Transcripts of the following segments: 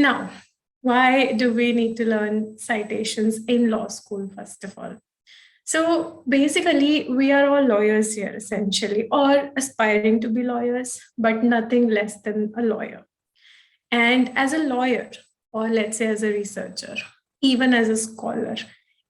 Now, why do we need to learn citations in law school, first of all? So basically, we are all lawyers here, essentially, or aspiring to be lawyers, but nothing less than a lawyer. And as a lawyer, or let's say as a researcher, even as a scholar,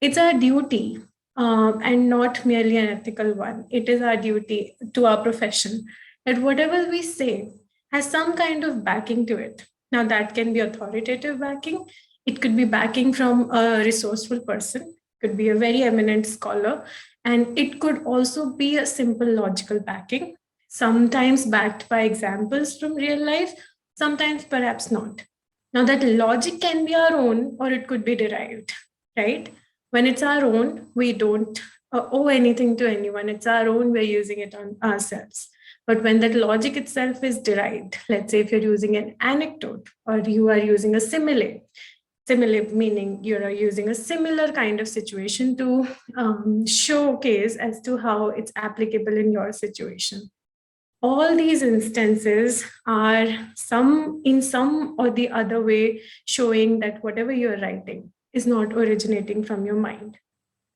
it's our duty, and not merely an ethical one. It is our duty to our profession that whatever we say has some kind of backing to it. Now, that can be authoritative backing, it could be backing from a resourceful person, could be a very eminent scholar, and it could also be a simple logical backing, sometimes backed by examples from real life, sometimes perhaps not. Now, that logic can be our own or it could be derived, right? When it's our own, we don't owe anything to anyone. It's our own, we're using it on ourselves. But when that logic itself is derived, let's say if you're using an anecdote or you are using a simile meaning you are using a similar kind of situation to showcase as to how it's applicable in your situation. All these instances are some or the other way showing that whatever you're writing is not originating from your mind,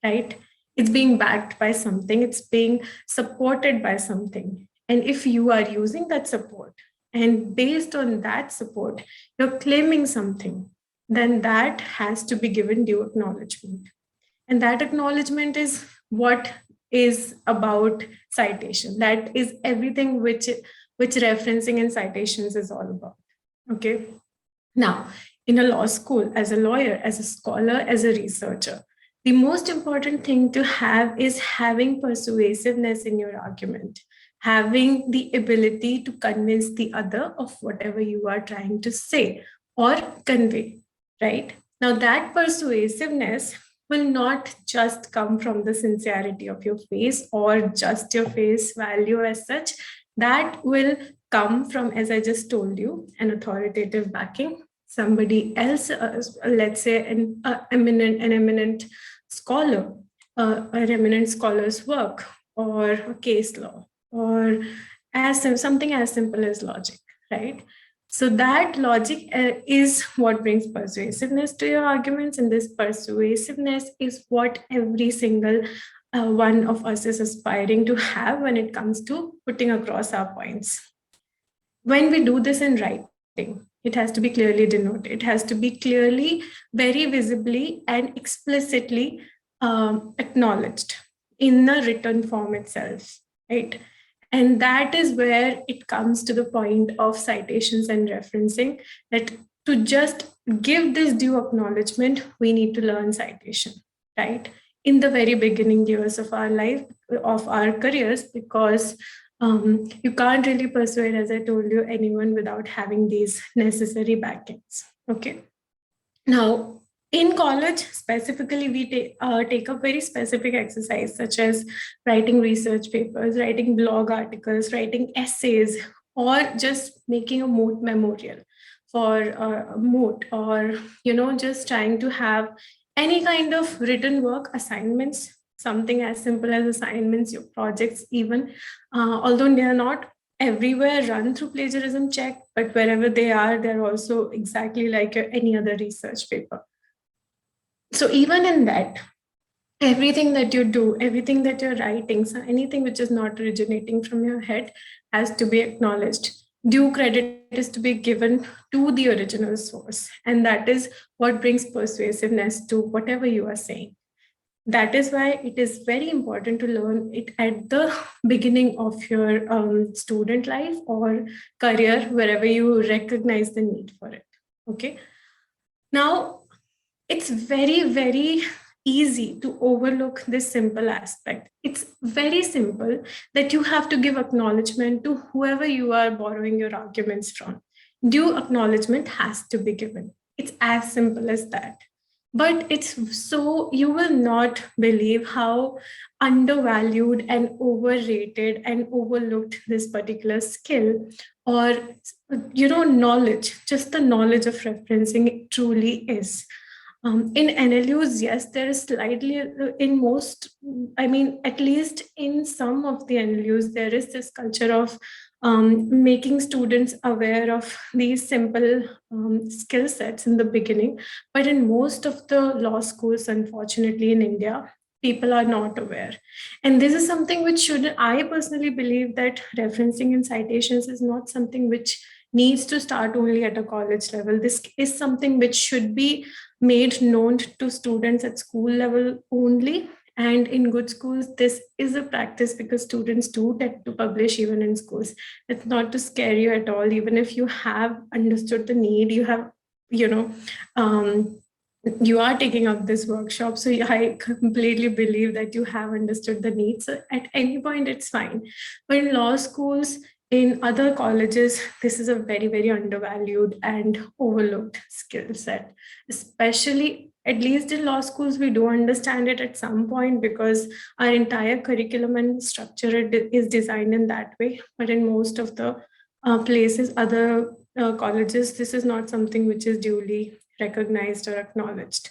right? It's being backed by something, it's being supported by something. And if you are using that support and based on that support, you're claiming something, then that has to be given due acknowledgement. And that acknowledgement is what is about citation. That is everything which referencing in citations is all about. Okay. Now, in a law school, as a lawyer, as a scholar, as a researcher, the most important thing to have is having persuasiveness in your argument, having the ability to convince the other of whatever you are trying to say or convey, right? Now, that persuasiveness will not just come from the sincerity of your face or just your face value as such. That will come from, as I just told you, an authoritative backing, somebody else, let's say an eminent scholar, an eminent scholar's work, or a case law, or something as simple as logic, right? So that logic is what brings persuasiveness to your arguments, and this persuasiveness is what every single one of us is aspiring to have when it comes to putting across our points. When we do this in writing, it has to be clearly denoted. It has to be clearly, very visibly, and explicitly acknowledged in the written form itself, right? And that is where it comes to the point of citations and referencing, that to just give this due acknowledgement, we need to learn citation, right? In the very beginning years of our life, of our careers, because you can't really persuade, as I told you, anyone without having these necessary backings. Okay. Now, in college, specifically, we take up very specific exercise, such as writing research papers, writing blog articles, writing essays, or just making a moot memorial for a moot, or just trying to have any kind of written work assignments, something as simple as assignments, your projects even, although they are not everywhere run through plagiarism check, but wherever they are, they're also exactly like any other research paper. So even in that, everything that you do, everything that you're writing, so anything which is not originating from your head has to be acknowledged. Due credit is to be given to the original source. And that is what brings persuasiveness to whatever you are saying. That is why it is very important to learn it at the beginning of your student life or career, wherever you recognize the need for it. Okay. Now, it's very, very easy to overlook this simple aspect. It's very simple that you have to give acknowledgement to whoever you are borrowing your arguments from. Due acknowledgement has to be given. It's as simple as that. But it's so, you will not believe how undervalued and overrated and overlooked this particular skill or, knowledge, just the knowledge of referencing truly is. In NLUs, yes, there is slightly, in most, I mean, at least in some of the NLUs, there is this culture of making students aware of these simple skill sets in the beginning. But in most of the law schools, unfortunately, in India, people are not aware. And this is something which should, I personally believe that referencing in citations is not something which needs to start only at a college level. This is something which should be made known to students at school level only. And in good schools, this is a practice because students do tend to publish even in schools. It's not to scare you at all. Even if you have understood the need, you have, you know, um, you are taking up this workshop. So I completely believe that you have understood the needs. So at any point, it's fine. But in law schools, in other colleges, this is a very, very undervalued and overlooked skill set, especially at least in law schools, we do understand it at some point because our entire curriculum and structure is designed in that way. But in most of the places, other colleges, this is not something which is duly recognized or acknowledged.